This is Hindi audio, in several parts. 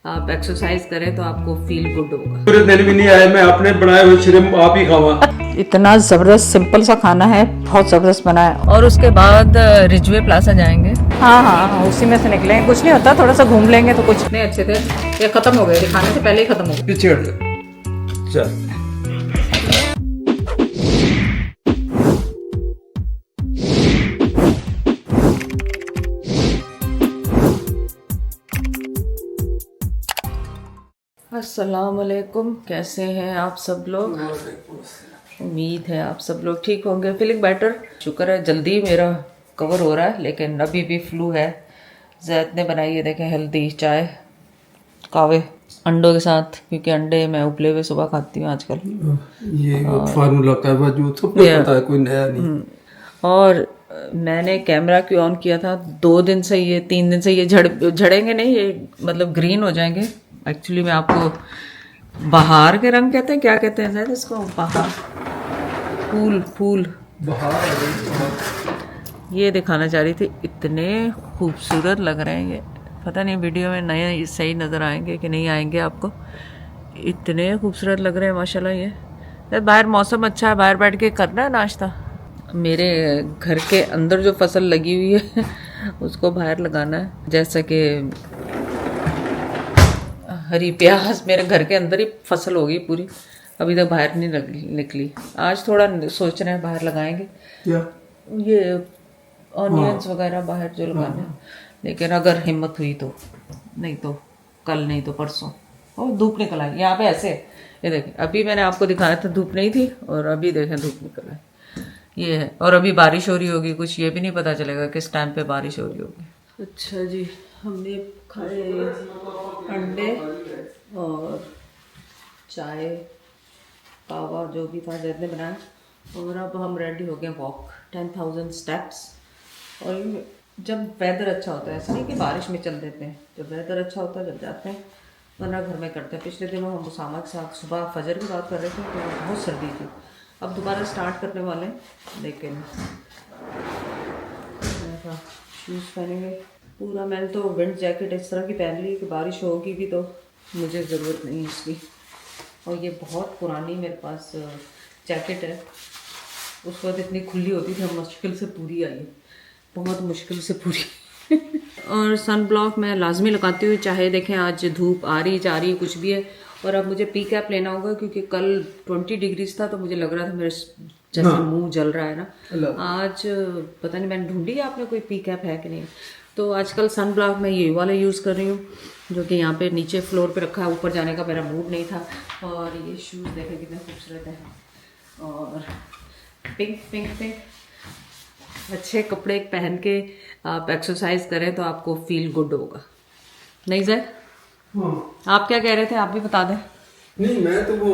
आप एक्सरसाइज करें तो आपको फील गुड होगा। पूरे दिन भी नहीं आए, मैं अपने बनाए हुए श्रिम्प आप ही खावा। इतना जबरदस्त सिंपल सा खाना है, बहुत जबरदस्त बना है। और उसके बाद रिजवे प्लाजा जाएंगे। हाँ, उसी में से निकलेंगे, कुछ नहीं होता, थोड़ा सा घूम लेंगे तो कुछ नहीं। अच्छे थे, ये खत्म हो गए, दिखाने से पहले ही खत्म हो गए। पीछे हट जा। चल अस्सलाम वालेकुम, कैसे हैं आप सब लोग? उम्मीद है आप सब लोग ठीक होंगे, फीलिंग बेटर। शुक्र है जल्दी मेरा कवर हो रहा है, लेकिन अभी भी फ्लू है। जैद ने बनाई है, देखें, हेल्दी चाय कावे अंडों के साथ, क्योंकि अंडे मैं उबले हुए सुबह खाती हूँ आजकल। ये फार्मूला का जो सबको पता है, कोई नया नहीं। और मैंने कैमरा क्यों ऑन किया था, 2 दिन से ये 3 दिन से ये झड़ेंगे नहीं, ये मतलब ग्रीन हो जाएंगे। एक्चुअली मैं आपको बहार के रंग कहते हैं, क्या कहते हैं शायद इसको, बहार, फूल ये दिखाना चाह रही थी। इतने खूबसूरत लग रहे हैं ये, पता नहीं वीडियो में नए सही नज़र आएंगे कि नहीं आएंगे आपको। इतने खूबसूरत लग रहे हैं माशाल्लाह। ये बाहर मौसम अच्छा है, बाहर बैठ के करना है नाश्ता। मेरे घर के अंदर जो फसल लगी हुई है उसको बाहर लगाना है। जैसा कि हरी प्याज मेरे घर के अंदर ही फसल होगी पूरी, अभी तक बाहर नहीं निकली। आज थोड़ा सोच रहे हैं बाहर लगाएंगे ये ऑनियंस वगैरह बाहर जो लगाना है, लेकिन अगर हिम्मत हुई तो, नहीं तो कल, नहीं तो परसों। और धूप निकल आई यहाँ पे ऐसे, ये देखें, अभी मैंने आपको दिखाया था धूप नहीं थी, और अभी देखें धूप निकल आई, ये है। और अभी बारिश हो रही होगी, कुछ ये भी नहीं पता चलेगा किस टाइम पे बारिश हो रही होगी। अच्छा जी, हमने खाए अंडे और चाय, कावा जो भी था जैद ने बनाया, और अब हम रेडी हो गए वॉक 10,000 स्टेप्स। और जब वेदर अच्छा होता है, ऐसा नहीं कि बारिश में चल देते हैं, जब वेदर अच्छा होता है जब जाते हैं, वरना घर में करते हैं। पिछले दिनों हम उसामा के साथ सुबह फजर की बात कर रहे थे तो बहुत सर्दी थी, अब दोबारा स्टार्ट करने वाले हैं, लेकिन शूज़ पहनेंगे पूरा। मैंने तो विंड जैकेट इस तरह की पहन ली कि बारिश होगी भी तो मुझे ज़रूरत नहीं है इसकी। और ये बहुत पुरानी मेरे पास जैकेट है, उस वक्त इतनी खुली होती थी, मुश्किल से पूरी आई है, बहुत मुश्किल से पूरी। और सन ब्लॉक मैं लाजमी लगाती हूँ, चाहे देखें आज धूप आ रही जा रही कुछ भी है। और अब मुझे पी कैप लेना होगा, क्योंकि कल 20 डिग्रीज था तो मुझे लग रहा था मेरे जैसे मुंह जल रहा है ना। आज पता नहीं, मैंने ढूंढी आपने कोई पी कैप है कि नहीं। तो आजकल सन ब्लॉक मैं ये वाला यूज़ कर रही हूँ, जो कि यहाँ पे नीचे फ्लोर पे रखा है, ऊपर जाने का मेरा मूड नहीं था। और ये शूज़ देखें कितने खूबसूरत हैं, और पिंक अच्छे कपड़े पहन के आप एक्सरसाइज करें तो आपको फील गुड होगा, नहीं सर? आप क्या कह रहे थे, आप भी बता दें। नहीं, मैं तो वो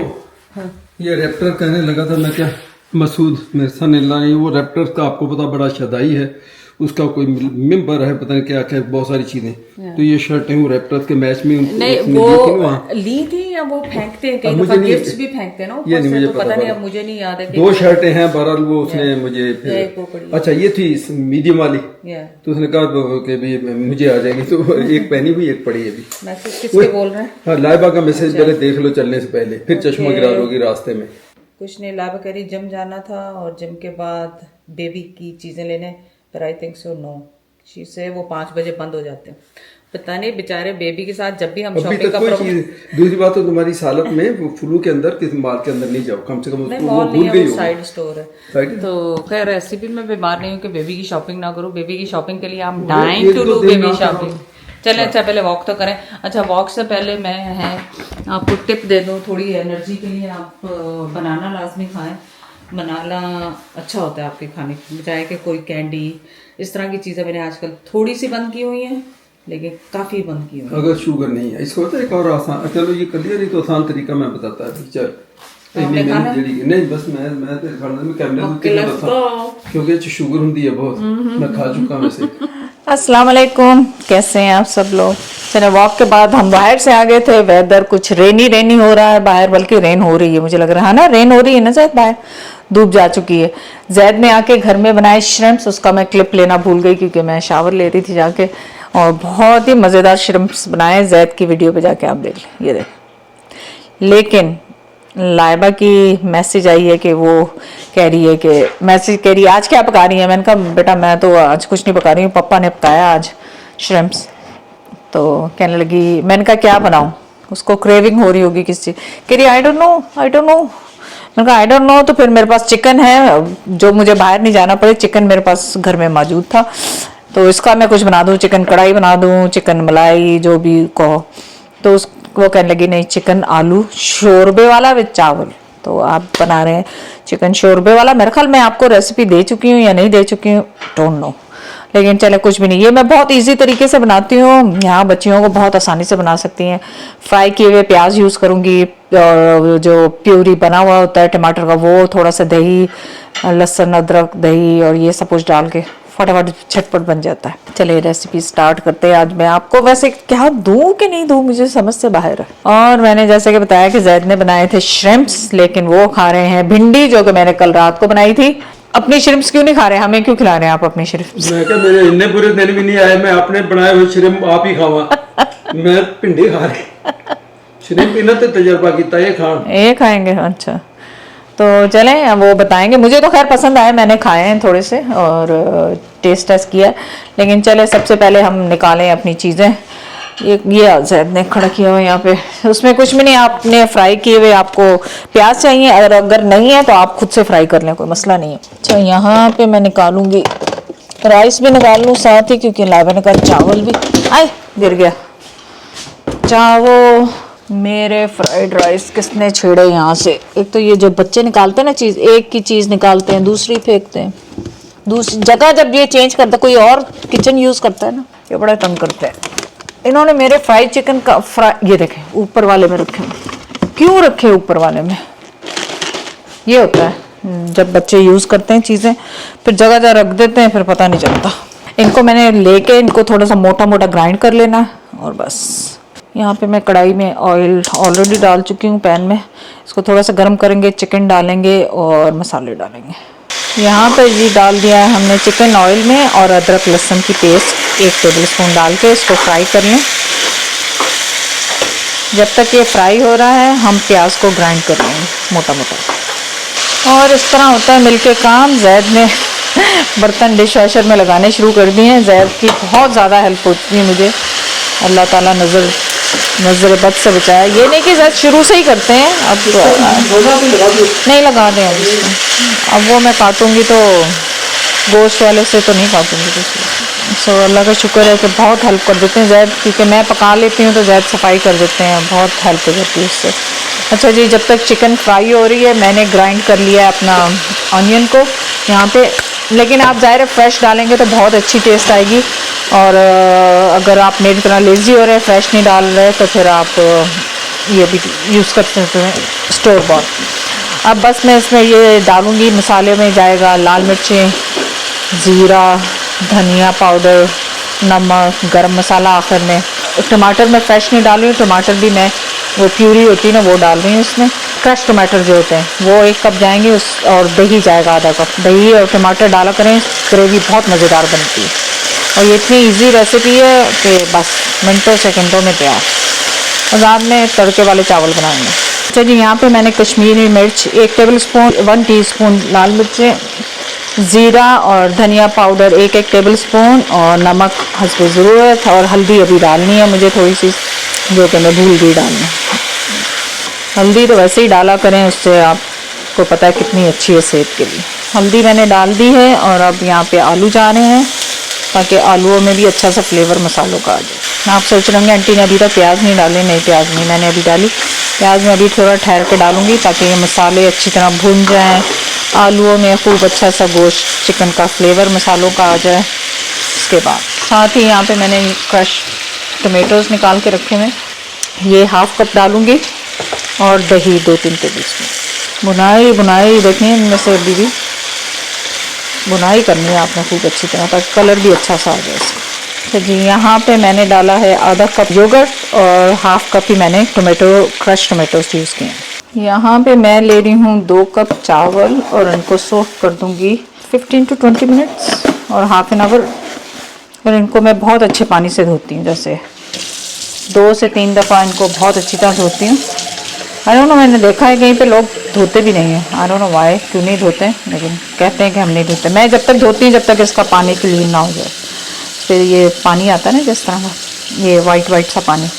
ये रैप्टर कहने लगा था, मैं क्या, मसूद मेरे सन नहीं, वो रैप्टर का आपको पता बड़ा शदाई है, उसका कोई मेंबर है, पता नहीं क्या क्या बहुत सारी चीजें। तो ये शर्टें वो रैप्टर्स के मैच में नहीं वो ली थी, या वो फेंकते हैं कई दफा, गिफ्ट्स भी फेंकते हैं ना ऊपर से, तो पता नहीं, अब मुझे नहीं याद है। 2 शर्टें हैं बहरहाल, वो उसने मुझे फिर, अच्छा ये थी मीडियम वाली, तो उसने कहा कि भी मुझे आ जाएगी, तो एक पहनी हुई, एक पड़ी है अभी। मैसेज किसके बोल रहे हैं? हाँ, लाइबा का मैसेज पहले देख लो चलने से पहले, फिर चश्मा गिरा लोगी रास्ते में। कुछ नहीं, लाइबा कह रही जिम जाना था, और जिम के बाद बेबी की चीजें लेने, पर I think so no, she say वो 5 बजे बंद हो जाते हैं। पता नहीं बेचारे बेबी के साथ जब भी हम शॉपिंग का दूसरी बात तो तुम्हारी सालत में वो फ्लू के अंदर किस माल के अंदर नहीं जाओ, कम से कम उसको वो भूल गई हो, साइड स्टोर है। तो खैर ऐसे भी मैं बीमार नहीं हूँ कि बेबी की शॉपिंग ना करूँ। बेबी की शॉपिंग के लिए हम dying to do baby shopping. चलें, अच्छा पहले वॉक तो करें। अच्छा, वॉक से पहले मैं आपको टिप दे दूँ थोड़ी एनर्जी के लिए, आप बनाना लाजमी खाएं। बनाना अच्छा होता है आपके खाने की, बजाय कि कोई कैंडी इस तरह की चीज़ें मैंने आजकल थोड़ी सी बंद की हुई हैं, लेकिन काफ़ी बंद की हुई हैं। अगर शुगर नहीं है, इसको होता है एक और आसान, चलो ये कर लिया, नहीं तो आसान तरीका मैं बताता है। चल नहीं बस मैं तो खाना में कैमरे, क्योंकि शुगर होती है बहुत, मैं खा चुका हूं वैसे। अस्सलाम वालेकुम, कैसे हैं आप सब लोग? चले, वॉक के बाद हम बाहर से आ गए थे। वेदर कुछ रेनी हो रहा है बाहर, बल्कि रेन हो रही है मुझे लग रहा है ना, रेन हो रही है ना शायद, बाहर धूप जा चुकी है। जैद ने आके घर में बनाए श्रिम्प्स, उसका मैं क्लिप लेना भूल गई क्योंकि मैं शावर ले रही थी जाके, और बहुत ही मज़ेदार श्रिम्प्स बनाए। जैद की वीडियो पे जाके आप देख लें, ये देख। लेकिन लाइबा की मैसेज आई है कि वो कह रही है कि मैसेज कह रही है आज क्या पका रही है। मैंने कहा बेटा मैं तो आज कुछ नहीं पका रही हूँ, पापा ने पकाया आज श्रिम्प्स। तो कहने लगी, मैंने कहा क्या बनाऊँ, उसको क्रेविंग हो रही होगी किसी चीज़। कह रही आई डोंट नो। मैंने कहा आई डोंट नो, तो फिर मेरे पास चिकन है, जो मुझे बाहर नहीं जाना पड़े, चिकन मेरे पास घर में मौजूद था, तो इसका मैं कुछ बना दूँ, चिकन कढ़ाई बना दूँ, चिकन मलाई, जो भी कहो। तो वो कहने लगी नहीं, चिकन आलू शोरबे वाला विद चावल। तो आप बना रहे हैं चिकन शोरबे वाला। मेरे ख्याल मैं आपको रेसिपी दे चुकी हूँ या नहीं दे चुकी हूँ, डोंट नो, लेकिन चले कुछ भी नहीं। ये मैं बहुत इजी तरीके से बनाती हूँ, यहाँ बच्चियों को बहुत आसानी से बना सकती हैं। फ्राई किए हुए प्याज यूज़ करूँगी, और जो प्यूरी बना हुआ होता है टमाटर का, वो थोड़ा सा दही, लहसुन अदरक दही और ये सब कुछ डाल के फटाफट झटपट बन जाता है। चलिए रेसिपी स्टार्ट करते हैं। आज मैं आपको वैसे क्या दूं कि नहीं दूं, मुझे समझ से बाहर है। और मैंने जैसे कि बताया कि जैद ने बनाए थे श्रिम्प्स, लेकिन वो खा रहे हैं भिंडी, जो कि मैंने कल रात को बनाई थी। अपनी श्रिम्प्स क्यों नहीं खा रहे, हमें क्यों खिला रहे हैं आप अपनी श्रिम्प्स? मैं क्या, मेरे इतने बुरे दिन भी नहीं आए, मैं अपने बनाए हुए श्रिम्प आप ही खावा। मैं भिंडी खा रही श्रिम्प इन्हें तो तजर्बा किया ये खान, ये खाएंगे। अच्छा तो चलें, अब वो बताएंगे। मुझे तो खैर पसंद आए, मैंने खाए हैं थोड़े से और टेस्ट किया, लेकिन चले सबसे पहले हम निकालें अपनी चीज़ें। ये जैद ने खड़ा किया हुआ यहाँ पे, उसमें कुछ भी नहीं, आपने फ्राई किए हुए आपको प्याज चाहिए, अगर नहीं है तो आप खुद से फ्राई कर लें, कोई मसला नहीं है। अच्छा यहाँ पे मैं निकालूंगी, राइस भी निकाल लूँ साथ ही, क्योंकि लाइबा ने कहा चावल भी, आए गिर गया चावल। मेरे फ्राइड राइस किसने छेड़े यहाँ से। एक तो ये जो बच्चे निकालते हैं ना चीज़, एक की चीज़ निकालते हैं दूसरी फेंकते हैं, दूसरी जगह जब ये चेंज करता कोई और किचन यूज़ करता है ना, ये बड़ा तंग करते हैं। इन्होंने मेरे फ्राइड चिकन का ये देखें ऊपर वाले में रखे, क्यों रखे ऊपर वाले में? ये होता है जब बच्चे यूज़ करते हैं चीज़ें, फिर जगह जगह रख देते हैं, फिर पता नहीं चलता। इनको मैंने लेके इनको थोड़ा सा मोटा मोटा ग्राइंड कर लेना और बस। यहाँ पे मैं कढ़ाई में ऑयल ऑलरेडी डाल चुकी हूँ पैन में, इसको थोड़ा सा गर्म करेंगे, चिकन डालेंगे और मसाले डालेंगे। यहाँ पर जी डाल दिया है हमने चिकन ऑयल में, और अदरक लहसुन की पेस्ट 1 टेबलस्पून डाल के इसको फ्राई कर लें। जब तक ये फ्राई हो रहा है हम प्याज को ग्राइंड कर लेंगे मोटा मोटा। और इस तरह होता है मिलके काम। जैद ने बर्तन डिश वॉशर में लगाने शुरू कर दिए हैं। जैद की बहुत ज़्यादा हेल्प होती है मुझे, अल्लाह ताला नज़र बद से बचाया। ये नहीं कि जैद शुरू से ही करते हैं, अब नहीं लगा दें अब वो मैं काटूंगी तो गोश्त वाले से तो नहीं काटूंगी। सो अल्लाह का शुक्र है कि बहुत हेल्प कर देते हैं जैद, क्योंकि मैं पका लेती हूँ तो जैद सफाई कर देते हैं, बहुत हेल्प हो जाती है उससे। अच्छा जी, जब तक चिकन फ्राई हो रही है मैंने ग्राइंड कर लिया है अपना ऑनियन को यहाँ पे, लेकिन आप ज़ाहिर फ्रेश डालेंगे तो बहुत अच्छी टेस्ट आएगी। और अगर आप मेरी तरह लेज़ी हो रहे हैं, फ्रेश नहीं डाल रहे, तो फिर आप ये भी यूज़ कर सकते हैं स्टोर बॉट। अब बस मैं इसमें ये डालूँगी, मसाले में जाएगा लाल मिर्चें, ज़ीरा, धनिया पाउडर, नमक, गरम मसाला आखिर में। टमाटर मैं फ्रेश नहीं डाल रही हूँ, टमाटर भी मैं वो प्यूरी होती है ना वो डाल रही हूँ इसमें। क्रश टमाटर जो होते हैं वो 1 कप जाएंगे, और दही जाएगा आधा कप। दही और टमाटर डाला करें, ग्रेवी बहुत मज़ेदार बनती है। और ये इतनी इजी रेसिपी है कि बस मिनटों सेकंडों में तैयार। और बाद में तड़के वाले चावल बनाएंगे। अच्छा जी, यहाँ पे मैंने कश्मीरी मिर्च 1 टेबलस्पून, 1 टीस्पून लाल मिर्चें, ज़ीरा और धनिया पाउडर 1 टेबलस्पून, और नमक हस्बे ज़रूरत, और हल्दी अभी डालनी है मुझे थोड़ी सी, जो कि मैं भूल गई डालना। हल्दी तो वैसे ही डाला करें, उससे आपको पता है कितनी अच्छी है सेहत के लिए। हल्दी मैंने डाल दी है, और अब यहाँ पे आलू जा रहे हैं ताकि आलूओं में भी अच्छा सा फ्लेवर मसालों का आ जाए। आप सोच रहे होंगे आंटी ने अभी तक प्याज नहीं डाले। नहीं, प्याज नहीं मैंने अभी डाली, प्याज मैं अभी थोड़ा ठहर के डालूंगी ताकि ये मसाले अच्छी तरह भुन जाएँ, आलूओं में खूब अच्छा सा गोश्त चिकन का फ्लेवर मसालों का आ जाए। इसके बाद साथ ही यहाँ पे मैंने क्रश टमेटोज़ निकाल के रखे हुए, ये 1/2 कप डालूंगी, और दही 2-3 टेबलस्पून। बुनाई देखिए, इनमें से अभी भी बुनाई करनी है आपने खूब अच्छी तरह, ताकि कलर भी अच्छा सा आ जाए इसका। तो जी यहाँ पे मैंने डाला है आधा कप योगर्ट, और 1/2 कप ही मैंने क्रश टमाटोस यूज़ किए हैं। यहाँ पे मैं ले रही हूँ 2 कप चावल, और इनको सोक कर दूँगी 15 to 20 मिनट्स और हाफ एन आवर और इनको मैं बहुत अच्छे पानी से धोती हूँ, जैसे 2 से 3 दफ़ा इनको बहुत अच्छी तरह धोती हूँ। आई डोंट नो, मैंने देखा है कहीं पे लोग धोते भी नहीं हैं। आई डोंट नो वाई, क्यों नहीं धोते, लेकिन कहते हैं कि हम नहीं धोते। मैं जब तक धोती हूँ जब तक इसका पानी क्लीन ना हो जाए। फिर ये पानी आता है ना जिस तरह का, ये वाइट सा पानी,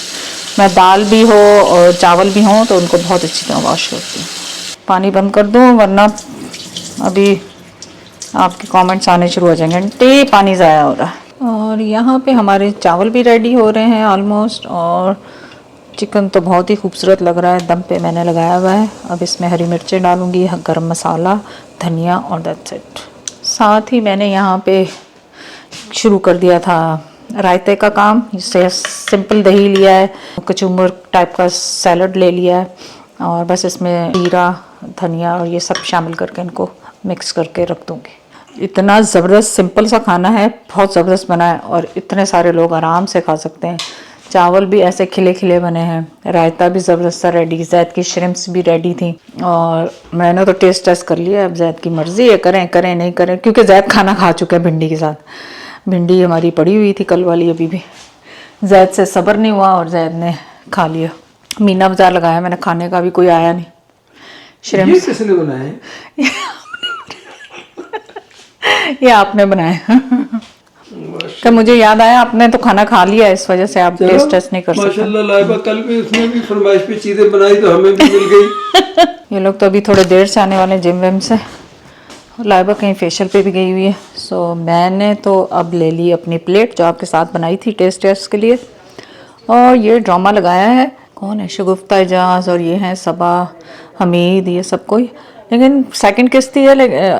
मैं दाल भी हो और चावल भी हों तो उनको बहुत अच्छी तरह वॉश करती हूँ। पानी बंद कर दूँ वरना अभी आपके कमेंट्स आने शुरू हो जाएंगे, आंटी पानी ज़ाया हो रहा है। और यहाँ पे हमारे चावल भी रेडी हो रहे हैं ऑलमोस्ट, और चिकन तो बहुत ही खूबसूरत लग रहा है, दम पे मैंने लगाया हुआ है। अब इसमें हरी मिर्चें डालूँगी, गरम मसाला, धनिया और दैट्स इट। साथ ही मैंने यहाँ पे शुरू कर दिया था रायते का काम। इससे सिंपल दही लिया है, कचूमर टाइप का सैलड ले लिया है, और बस इसमें जीरा, धनिया और ये सब शामिल करके इनको मिक्स करके रख दूँगी। इतना ज़बरदस्त सिंपल सा खाना है, बहुत ज़बरदस्त बना है और इतने सारे लोग आराम से खा सकते हैं। चावल भी ऐसे खिले खिले बने हैं, रायता भी ज़बरदस्त सा रेडी, जैद की श्रिम्प्स भी रेडी थी, और मैंने तो टेस्ट कर लिया। अब जैद की मर्ज़ी है, करें नहीं करें, क्योंकि जैद खाना खा चुका है भिंडी के साथ। भिंडी हमारी पड़ी हुई थी कल वाली, अभी भी जैद से सब्र नहीं हुआ और जैद ने खा लिया। मीना बाज़ार लगाया मैंने खाने का, भी कोई आया नहीं। श्रिम्प्स किसने बनाए? ये आपने बनाया। तो मुझे याद आया आपने तो खाना खा लिया, इस वजह से आप टेस्ट नहीं कर सकते। माशाल्लाह लाइबा कल भी उसने भी फरमाइश पे चीजें बनाई तो हमें भी मिल गई। ये लोग तो अभी थोड़े देर से आने वाले जिम विम से। लाइबा कहीं फेशियल पे भी गई हुई है। सो मैंने तो अब ले ली अपनी प्लेट जो आपके साथ बनाई थी टेस्ट के लिए, और ये ड्रामा लगाया है। कौन है? शगुफ्ता एजाज और ये हैं सबा, हमीद, ये सब कोई। लेकिन सेकंड किस्त ही है,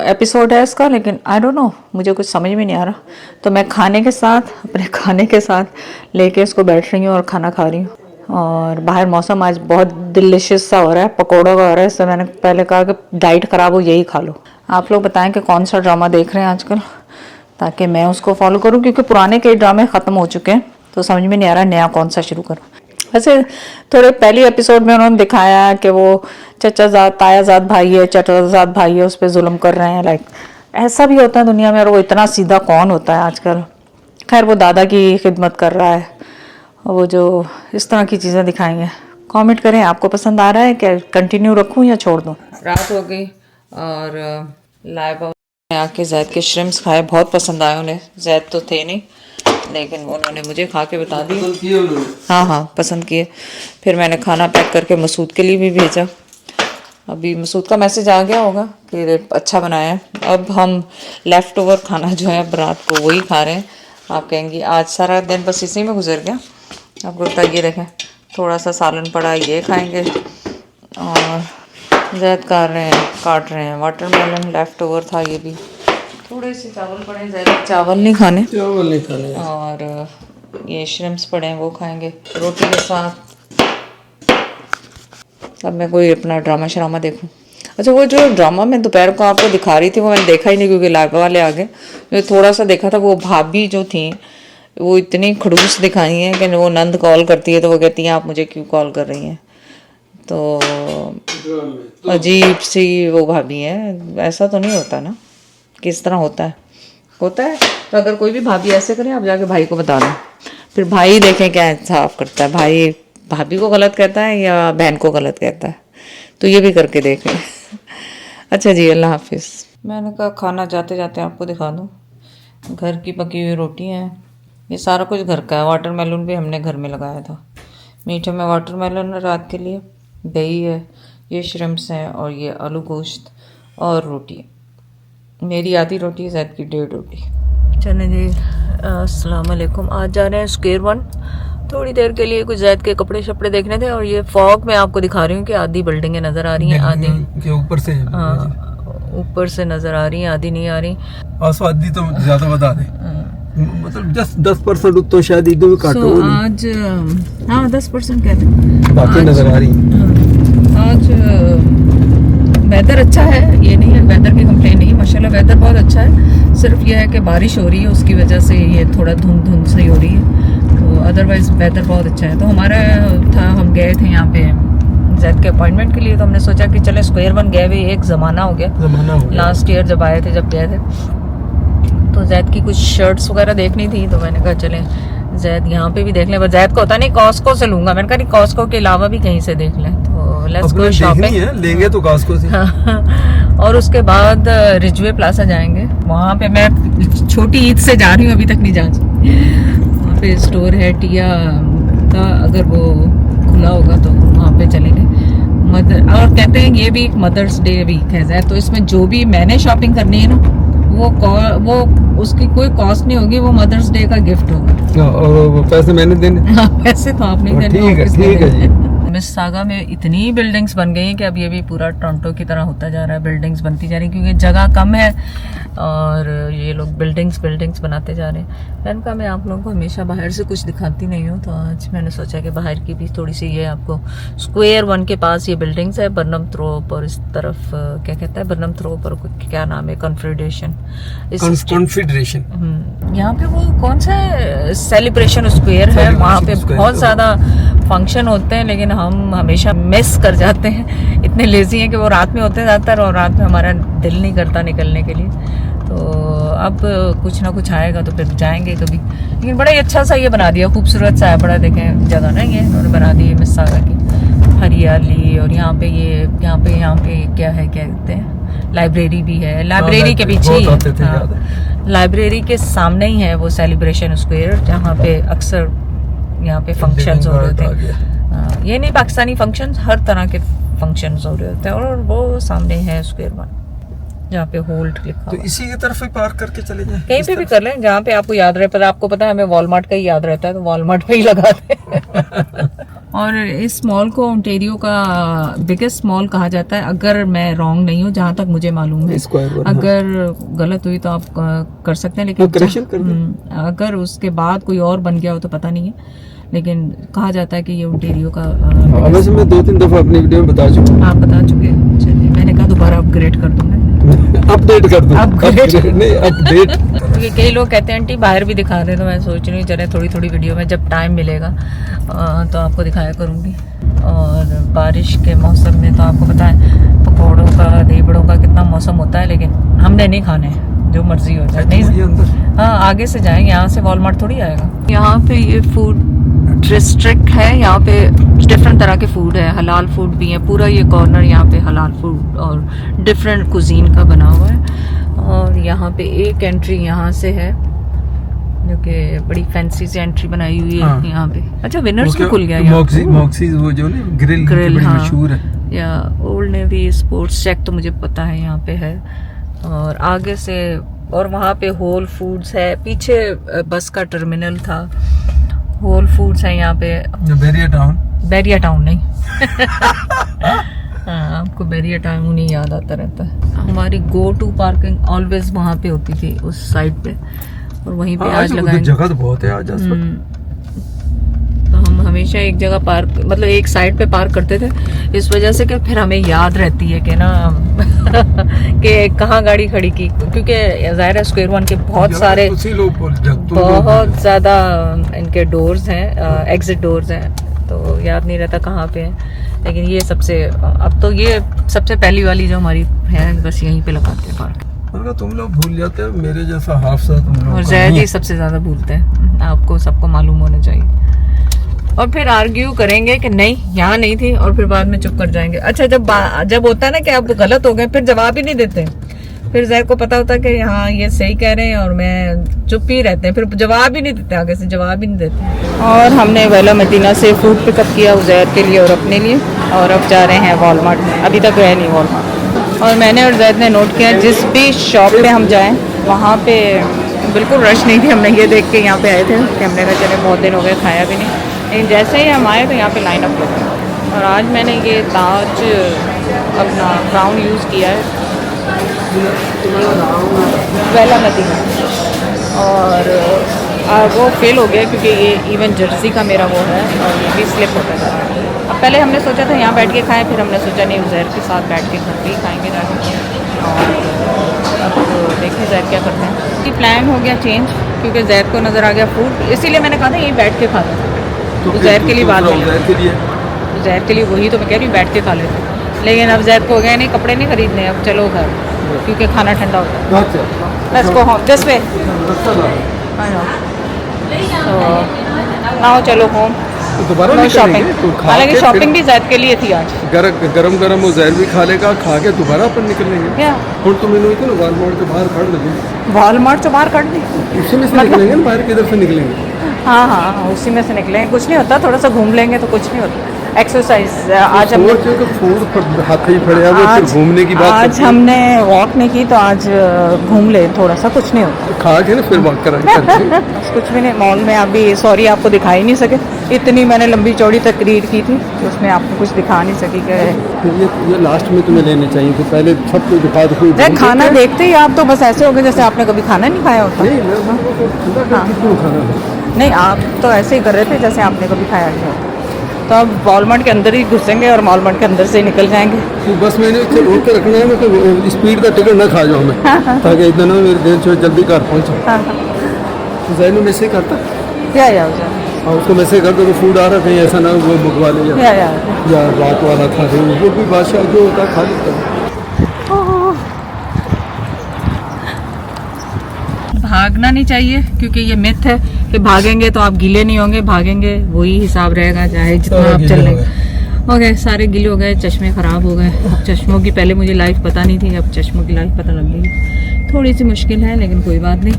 एपिसोड है इसका, लेकिन आई डोंट नो, मुझे कुछ समझ में नहीं आ रहा। तो मैं अपने खाने के साथ लेके इसको बैठ रही हूँ और खाना खा रही हूँ। और बाहर मौसम आज बहुत डिलिशियस सा हो रहा है, पकौड़ों का हो रहा है। तो मैंने पहले कहा कि डाइट ख़राब हो, यही खा लो। आप लोग बताएं कि कौन सा ड्रामा देख रहे हैं आजकल, ताकि मैं उसको फॉलो करूँ, क्योंकि पुराने कई ड्रामे ख़त्म हो चुके हैं, तो समझ में नहीं आ रहा नया कौन सा शुरू करूँ। वैसे थोड़े पहली एपिसोड में उन्होंने दिखाया कि वो चचाजाद तायाजाद भाई है, चचाजाद भाई है, उस पर जुल्म कर रहे हैं। लाइक ऐसा भी होता है दुनिया में, और वो इतना सीधा कौन होता है आजकल। खैर वो दादा की खिदमत कर रहा है, और वो जो इस तरह की चीज़ें दिखाएंगे। कमेंट करें आपको पसंद आ रहा है, क्या कंटिन्यू रखूं या छोड़ दूं। रात हो गई और लाइबा ने आके जैद के श्रिम्प्स खाए, बहुत पसंद आए उन्हें। जैद तो थे नहीं, लेकिन उन्होंने मुझे खा के बता दी। हाँ पसंद किए। फिर मैंने खाना पैक करके मसूद के लिए भी भेजा। अभी मसूद का मैसेज आ गया होगा कि अच्छा बनाया है। अब हम लेफ़्ट ओवर खाना जो है अब रात को वही खा रहे हैं। आप कहेंगी आज सारा दिन बस इसी में गुजर गया। आपको बताइए, देखें थोड़ा सा सालन पड़ा, ये खाएंगे, और जैद काट रहे हैं वाटरमेलन, लेफ़्ट ओवर था ये भी। थोड़े से चावल पड़े, ज़्यादा चावल नहीं खाने, और ये श्रिम्प्स पड़े हैं वो खाएंगे रोटी के साथ। अब मैं कोई अपना ड्रामा शरामा देखूं। अच्छा, वो जो ड्रामा मैं दोपहर को आपको दिखा रही थी वो मैंने देखा ही नहीं, क्योंकि लाइबा वाले आ गए। जो थोड़ा सा देखा था, वो भाभी जो थी वो इतनी खड़ूस दिखाई हैं कि वो नंद कॉल करती है तो वो कहती हैं आप मुझे क्यों कॉल कर रही हैं। तो अजीब सी वो भाभी है। ऐसा तो नहीं होता ना, किस तरह होता है। तो अगर कोई भी भाभी ऐसे करे, आप जाके भाई को बता दो, फिर भाई देखें क्या इंसाफ करता है। भाई भाभी को गलत कहता है या बहन को गलत कहता है, तो ये भी करके देख लें। अच्छा जी, अल्लाह हाफिज़। मैंने कहा खाना जाते जाते आपको दिखा दूँ। घर की पकी हुई रोटी है, ये सारा कुछ घर का है। वाटरमेलन भी हमने घर में लगाया था। मीठे में वाटरमेलन रात के लिए, दही है, ये श्रिम्प्स हैं, और ये आलू गोश्त और रोटी। मेरी आधी रोटी, जैद की 1.5 रोटी। चलें जी, अस्सलाम वालेकुम। आज जा रहे हैं स्क्वायर 1 थोड़ी देर के लिए, कुछ जैद के कपड़े शपड़े देखने थे। और ये फॉग में आपको दिखा रही हूँ कि आधी बिल्डिंगें नज़र आ रही हैं, आधी ऊपर से, हाँ ऊपर से नज़र आ रही हैं, आधी नहीं आ रही। आधी तो ज़्यादा बता दे, मतलब 10% तो शायद इधर भी काटो। आज हाँ 10% कहते हैं, बाकी नज़र आ रही है। आज वेदर अच्छा है, ये नहीं है वेदर की कंप्लेन नहीं, माशाल्लाह वेदर बहुत अच्छा है। सिर्फ ये है कि बारिश हो रही है, उसकी वजह से ये थोड़ा धुंध सी हो रही है। तो अदरवाइज वेदर बहुत अच्छा है। तो हमारा था, हम गए थे यहाँ पे जैद के अपॉइंटमेंट के लिए, तो हमने सोचा कि चले स्क्वायर 1 गए हुए एक ज़माना हो गया। लास्ट ईयर जब आए थे, जब गए थे, तो जैद की कुछ शर्ट्स वगैरह देखनी थी, तो मैंने कहा चले जैद यहाँ पे भी देख लें। पर जैद को होता नहीं कॉस्को से लूंगा, मैंने कहा नहीं कॉस्को के अलावा भी कहीं से देख लें। तो लेट्स गो शॉपिंग, लेंगे तो कॉस्को से। और उसके बाद रिजवे प्लाजा जाएंगे। वहाँ पे मैं छोटी ईद से जा रही हूँ, अभी तक नहीं जा सकती। वहाँ पे स्टोर है टिया का, अगर वो खुला होगा तो वहाँ पे चलेंगे। और कहते हैं ये भी एक मदर्स डे वीक है, तो इसमें जो भी मैंने शॉपिंग करनी है ना वो उसकी कोई कॉस्ट नहीं होगी, वो मदर्स डे का गिफ्ट होगा। और वो पैसे मैंने देने? हाँ, पैसे तो आप नहीं देने। ठीक है जी। मिसिसागा में इतनी बिल्डिंग्स बन गई हैं कि अब ये भी पूरा टोरंटो की तरह होता जा रहा है, बिल्डिंग्स बनती जा रही हैं क्योंकि जगह कम है और ये लोग बिल्डिंग्स बनाते जा रहे हैं। मैंने कहा मैं आप लोगों को हमेशा बाहर से कुछ दिखाती नहीं हूँ, तो आज मैंने सोचा कि बाहर की भी थोड़ी सी ये आपको स्क्वायर 1 के पास ये बिल्डिंग्स है, बर्नम थ्रोप, और इस तरफ क्या कहता है बर्नम थ्रोप और क्या नाम है कॉन्फेडरेशन। यहाँ पे वो कौन सा सेलिब्रेशन स्क्वायर है, वहाँ पे बहुत ज्यादा फंक्शन होते हैं, लेकिन हम हमेशा मिस कर जाते हैं, इतने लेजी हैं कि वो रात में होते हैं ज़्यादातर, और रात में हमारा दिल नहीं करता निकलने के लिए। तो अब कुछ ना कुछ आएगा तो फिर जाएंगे कभी। लेकिन बड़ा ही अच्छा सा ये बना दिया, खूबसूरत सा है, बड़ा देखें जगह ना ये उन्होंने बना दी है मिसिसागा की, हरियाली। और यहाँ पे क्या है, क्या कहते हैं, लाइब्रेरी भी है, लाइब्रेरी के पीछे ही है, लाइब्रेरी के सामने ही है वो सेलिब्रेशन स्क्वायर, जहाँ पे अक्सर यहाँ पे फंक्शंस हो रहे थे। ये नहीं पाकिस्तानी फंक्शंस, हर तरह के फंक्शंस हो रहे होते हैं, और वो सामने है स्क्वायर 1 जहाँ पे होल्ड लिखा। तो इसी की तरफ ही पार्क करके चले जाएं, कहीं पे भी कर लें जहाँ पे आपको याद रहे। पर आपको पता है हमें वॉलमार्ट का ही याद रहता है, तो वॉलमार्ट पे ही लगा दें। और इस मॉल को ओंटारियो का बिगेस्ट मॉल कहा जाता है, अगर मैं रॉन्ग नहीं हूँ, जहाँ तक मुझे मालूम है। अगर गलत हुई तो आप कर सकते हैं, लेकिन अगर उसके बाद कोई और बन गया हो तो पता नहीं है, लेकिन कहा जाता है कि ये ओंटारियो का वैसे मैं 2-3 दफा अपनी वीडियो में बता चुका। आप बता चुके हैं, चलिए मैंने कहा दोबारा अपग्रेड कर दूंगा। अपडेट कर दूं। अपडेट नहीं, अपडेट। कई लोग कहते हैं आंटी बाहर भी दिखा दे, तो मैं सोच रही हूँ चले थोड़ी थोड़ी वीडियो में जब टाइम मिलेगा तो आपको दिखाया करूँगी। और बारिश के मौसम में तो आपको पता है पकौड़ों का, देवड़ों का कितना मौसम होता है, लेकिन हमने नहीं खाने हैं, जो मर्जी हो जाए। नहीं, हाँ आगे से जाएंगे, यहाँ से वॉलमार्ट थोड़ी आएगा। यहाँ पे ये फूड डिस्ट्रिक्ट है, यहाँ पे डिफरेंट तरह के फूड है, हलाल फूड भी है, पूरा ये कॉर्नर यहाँ पे हलाल फूड और डिफरेंट कुजीन का बना हुआ है। और यहाँ पे एक एंट्री यहाँ से है, जो कि बड़ी फैंसी सी एंट्री बनाई हुई है। हाँ। यहाँ पे अच्छा विनर्स भी खुल गया, मॉक्सीज वो जो ग्रिल बड़ी हाँ, मशहूर है। या ओल्ड नेवी स्पोर्ट्स चेक तो मुझे पता है यहाँ पे है। और आगे से, और वहाँ पे होल फूड्स है, पीछे बस का टर्मिनल था, होल फूड्स है यहाँ पे। बैरिया टाउन नहीं हाँ, आपको बैरिया टाउन नहीं याद आता रहता है। हमारी गो टू पार्किंग ऑलवेज वहाँ पे होती थी, उस साइड पे, और वहीं पे आज लगाएंगे। जगह तो बहुत है आज आसपास। तो हम हमेशा एक जगह पार्क, मतलब एक साइड पे पार्क करते थे, इस वजह से कि फिर हमें याद रहती है कि ना कि कहाँ गाड़ी खड़ी की, क्योंकि जाहिर है स्क्वायर 1 के बहुत सारे, बहुत ज्यादा इनके डोर्स हैं, एग्जिट डोर्स हैं, तो याद नहीं रहता कहाँ पे है। लेकिन ये सबसे, अब तो ये सबसे पहली वाली जो हमारी है, बस यहीं पे लगाते हैं पार्क। तुम लोग भूल जाते हो, मेरे जैसा हाफसा तुम लोग। और जैद ही सबसे ज्यादा भूलते हैं, आपको सबको मालूम होना चाहिए। और फिर आर्ग्यू करेंगे कि नहीं यहाँ नहीं थी, और फिर बाद में चुप कर जाएंगे। अच्छा जब होता है ना कि आप गलत हो गए, फिर जवाब ही नहीं देते, फिर जैद को पता होता है कि हाँ ये सही कह रहे हैं, और मैं चुप ही रहते हैं, फिर जवाब ही नहीं देते, आगे से जवाब ही नहीं देते। और हमने वेला मदीना से फूड पिकअप किया उज़ैर के लिए और अपने लिए, और अब जा रहे हैं वॉलमार्ट में। अभी तक गए नहीं वॉलमार्ट। और मैंने और जैद ने नोट किया, जिस भी शॉप पे हम जाएं वहाँ पे बिल्कुल रश नहीं थी। हमने ये देख के यहाँ पे आए थे कि हमने कहा चले बहुत दिन हो गए खाया भी नहीं, लेकिन जैसे ही हम आए तो यहाँ पे लाइन अप लगा। और आज मैंने ये ताज अपना क्राउन यूज़ किया है, वेला मदीना, और वो फेल हो गया क्योंकि ये इवन जर्सी का मेरा वो है, और ये भी स्लिप होता था। अब पहले हमने सोचा था यहाँ बैठ के खाएं, फिर हमने सोचा नहीं उज़ैर के साथ बैठ के घर पे ही खाएंगे जाके। और अब तो देखें जैद क्या करते हैं। कि प्लान हो गया चेंज, क्योंकि जैद को नज़र आ गया फूड, इसीलिए मैंने कहा था यहीं बैठ के खाता था। उज़ैर के लिए बात नहीं, उज़ैर के लिए वही तो मैं कह रही हूँ, बैठ के खा लेते। लेकिन अब जैद को हो गया नहीं, कपड़े नहीं खरीदने, अब चलो घर, क्योंकि खाना ठंडा होता है। Let's go home. This way. I know. So now चलो home. तो दोबारा No निकलेंगे shopping. तो खा हालांकि के शॉपिंग भी जैद के लिए थी आज. गरम गरम वो जहर भी खा लेगा, खा के दोबारा अपन निकलेंगे. क्या? और तुम इन्होंने तो वॉलमार्ट के बाहर खड़ लगे, वॉलमार्ट से बाहर काट दी. उसी में से निकलेंगे ना, बाहर किधर से निकलेंगे. हाँ उसी में से निकले. कुछ नहीं होता, थोड़ा सा घूम लेंगे तो कुछ नहीं होता. एक्सरसाइज आज हमने फूड हाथ ही पड़े हैं, फिर घूमने की बात आज हमने वॉक नहीं की तो आज घूम ले थोड़ा सा. कुछ नहीं होता. खा के ना फिर वॉक कराएंगे. बस कुछ भी नहीं. मॉल में अभी सॉरी आपको दिखा ही नहीं सके. इतनी मैंने लंबी चौड़ी तकरीर की थी तो उसमें आपको कुछ दिखा नहीं सकी. कि ये लास्ट में तुम्हें लेने चाहिए थे, पहले सब कुछ दिखा दो. खाना देखते ही आप तो बस ऐसे हो गए जैसे आपने कभी खाना नहीं खाया होता. नहीं मैं क्यों खाना है? नहीं आप तो ऐसे ही कर रहे थे जैसे आपने कभी खाया नहीं होता. तो अब वॉलमार्ट के अंदर ही घुसेंगे और वॉलमार्ट के अंदर से ही निकल जाएंगे. तो बस मैंने इसे रोक के रखना है, मैं तो स्पीड का टिकट ना खा जाऊँ मैं, ताकि इतना ना मेरी देर से जल्दी घर पहुँचे. तो जैन में से करता या और उसको मैसेज कर दो कि फूड आ रहा, कहीं ऐसा ना वो मंगवा ले या रात वाला खा रहे. वो भी बादशाह जो होता है खा लेता है. भागना नहीं चाहिए क्योंकि ये मिथ है कि भागेंगे तो आप गीले नहीं होंगे. भागेंगे वही हिसाब रहेगा चाहे जितना आप चल लेंगे. हो गए सारे गीले हो गए, चश्मे खराब हो गए. चश्मों की पहले मुझे लाइफ पता नहीं थी, अब चश्मों की लाइफ पता लग गई. थोड़ी सी मुश्किल है लेकिन कोई बात नहीं.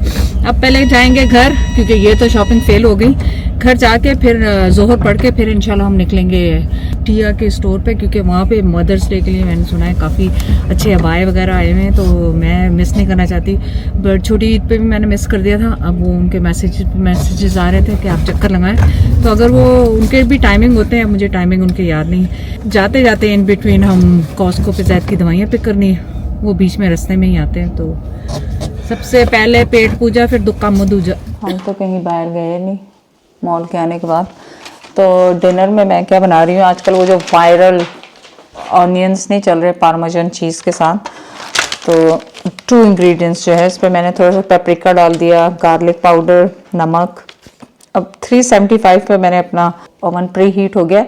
अब पहले जाएंगे घर क्योंकि ये तो शॉपिंग फेल हो गई. घर जाके फिर जोहर पढ़ के फिर इंशाल्लाह हम निकलेंगे टिया के स्टोर पे, क्योंकि वहाँ पे मदर्स डे के लिए मैंने सुना है काफ़ी अच्छे अबाए वगैरह आए हुए हैं, तो मैं मिस नहीं करना चाहती. बट छोटी ईद पे भी मैंने मिस कर दिया था. अब वो उनके मैसेजेस आ रहे थे कि आप चक्कर लगाएं, तो अगर वो उनके भी टाइमिंग होते हैं, मुझे टाइमिंग उनके याद नहीं. जाते जाते इन बिटवीन हम कॉस्को पे जैद की दवाइयाँ पिक करनी है, वो बीच में रास्ते में ही आते हैं. तो सबसे पहले पेट पूजा फिर दुक्का मदूजा. हम तो कहीं बाहर गए नहीं मॉल के आने के बाद. तो डिनर में मैं क्या बना रही हूँ आजकल, वो जो वायरल ऑनियंस नहीं चल रहे पार्मेजान चीज़ के साथ. तो 2 इंग्रेडिएंट्स जो है इस पर मैंने थोड़ा सा पेपरिका डाल दिया, गार्लिक पाउडर, नमक. अब 375 पे मैंने अपना ओवन प्री हीट हो गया.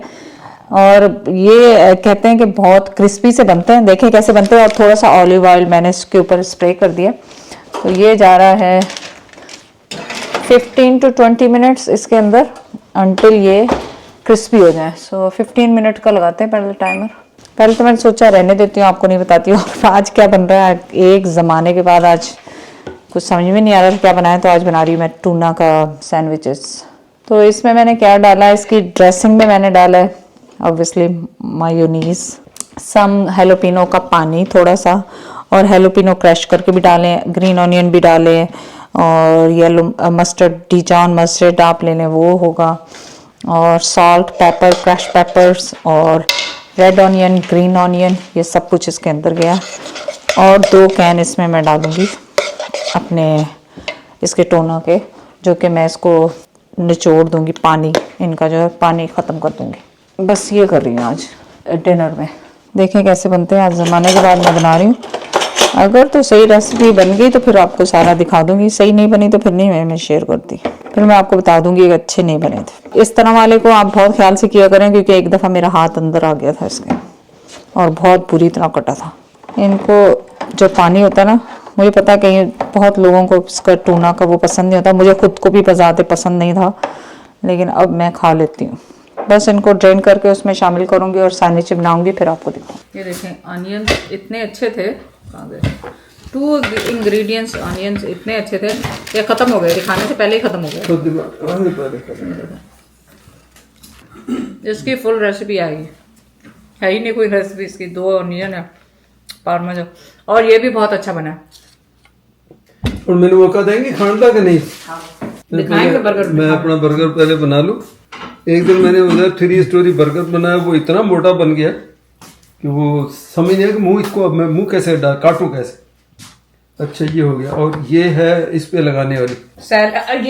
और ये कहते हैं कि बहुत क्रिस्पी से बनते हैं. देखें कैसे बनते हैं. और थोड़ा सा ऑलिव ऑयल मैंने इसके ऊपर स्प्रे कर दिया. तो ये जा रहा है 15 to 20 मिनट्स इसके अंदर अंटिल ये क्रिस्पी हो जाए. सो 15 मिनट का लगाते हैं पहले टाइमर. पहले तो मैंने सोचा रहने देती हूँ, आपको नहीं बताती हूँ आज क्या बन रहा है. एक ज़माने के बाद आज कुछ समझ में नहीं आ रहा क्या बनाए, तो आज बना रही हूँ मैं टूना का सैंडविचेस. तो इसमें मैंने क्या डाला है, इसकी ड्रेसिंग में मैंने डाला है ऑब्वियसली मायोनीज, सम हेलोपिनो का पानी थोड़ा सा, और हेलोपिनो क्रश करके भी डालें, ग्रीन ऑनियन भी डालें, और येलो मस्टर्ड, डिजॉन मस्टर्ड आप ले लें वो होगा, और सॉल्ट, पेपर, क्रश पेपर्स, और रेड ऑनियन, ग्रीन ऑनियन, ये सब कुछ इसके अंदर गया. और 2 कैन इसमें मैं डालूंगी अपने इसके टोना के, जो कि मैं इसको निचोड़ दूंगी. पानी इनका जो है पानी ख़त्म कर दूंगी. बस ये कर रही हूँ आज डिनर में. देखें कैसे बनते हैं. आज ज़माने के बाद मैं बना रही हूँ. अगर तो सही रेसिपी बन गई तो फिर आपको सारा दिखा दूंगी, सही नहीं बनी तो फिर नहीं मैं शेयर करती. फिर मैं आपको बता दूंगी कि अच्छे नहीं बने थे. इस तरह वाले को आप बहुत ख्याल से किया करें, क्योंकि एक दफ़ा मेरा हाथ अंदर आ गया था इसके और बहुत बुरी तरह कटा था. इनको जो पानी होता है ना, मुझे पता है कि बहुत लोगों को इसका टूना का वो पसंद नहीं होता. मुझे खुद को भी ज़्यादा पसंद नहीं था, लेकिन अब मैं खा लेती हूँ. बस इनको ड्रेन करके उसमें शामिल करूँगी और सैंडविच बनाऊँगी, फिर आपको दिखाऊँ. ये देखें अनियन इतने अच्छे थे, 2 इंग्रेडिएंट्स अनियंस इतने अच्छे थे, ये खत्म हो गए, दिखाने से पहले ही खत्म हो गए. इसकी फुल रेसिपी आएगी, है ही नहीं कोई रेसिपी इसकी. 2 ऑनियन है, पार्मेजान, और ये भी बहुत अच्छा बना है. और मैंने मौका देंगे खाने का नहीं. दिखाएंगे बर्गर. मैं अपना बर्गर पहले बना लूं. एक दिन मैंने उधर 3 स्टोरी बर्गर बनाया, वो इतना मोटा बन गया कि वो समझ नहीं आया कि मुंह इसको अब मैं मुंह कैसे काटूं कैसे. अच्छा ये हो गया. और ये है इस पे लगाने वाली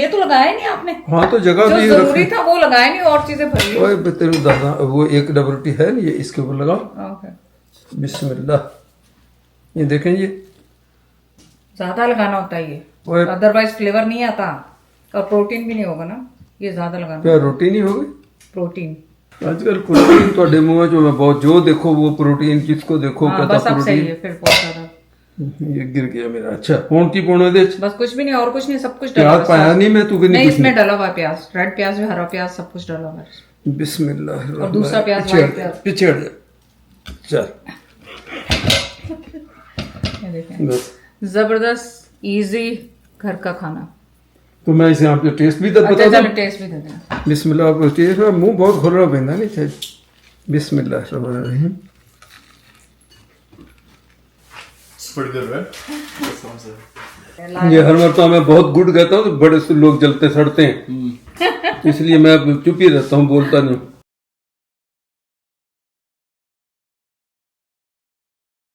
ये तो लगाया नहीं आपने. हाँ तो जगह जो भी जरूरी था वो लगाया नहीं, और चीजें भर ली. ओए तेरे दादा, वो एक डबल रोटी है, ये इसके ऊपर लगाओ. ओके. बिस्मिल्लाह. ये देखें, ये ज्यादा लगाना होता है ये, अदरवाइज फ्लेवर नहीं आता और प्रोटीन भी नहीं होगा ना. ये ज्यादा लगाना. क्या रोटी नहीं होगी? प्रोटीन. आजकल प्रोटीन तो मुंह जो बहुत जो देखो वो प्रोटीन, जिसको देखो कहता बस अब सही प्रोटीन. है फिर बहुत ज्यादा. ये गिर गया मेरा। अच्छा कौन की पाना दे बस कुछ भी नहीं, और कुछ नहीं, सब कुछ डला प्याज हुआ है। पाया नहीं मैं तू नहीं, इसमें डला हुआ है प्याज, रेड प्याज भी, हरा प्याज, सब कुछ डला हुआ है। बिस्मिल्लाह और दूसरा प्याज, व्हाइट प्याज। पीछे हट जा चल ये देखें, बस। जबरदस्त इजी घर का खाना। तो मैं इसे आपको टेस्ट भी बता अच्छा दूं। चलो टेस्ट भी दे दें। बिस्मिल्लाह आपको टेस्ट मुंह बहुत खुल रहा पैदा नहीं चाहिए। बिस्मिल्लाह रहमान रहीम। Pretty good, right? ये हर मरतबा मैं बहुत गुड कहता हूँ तो बड़े से लोग जलते सड़ते हैं, इसलिए मैं चुप ही रहता हूँ, बोलता नहीं।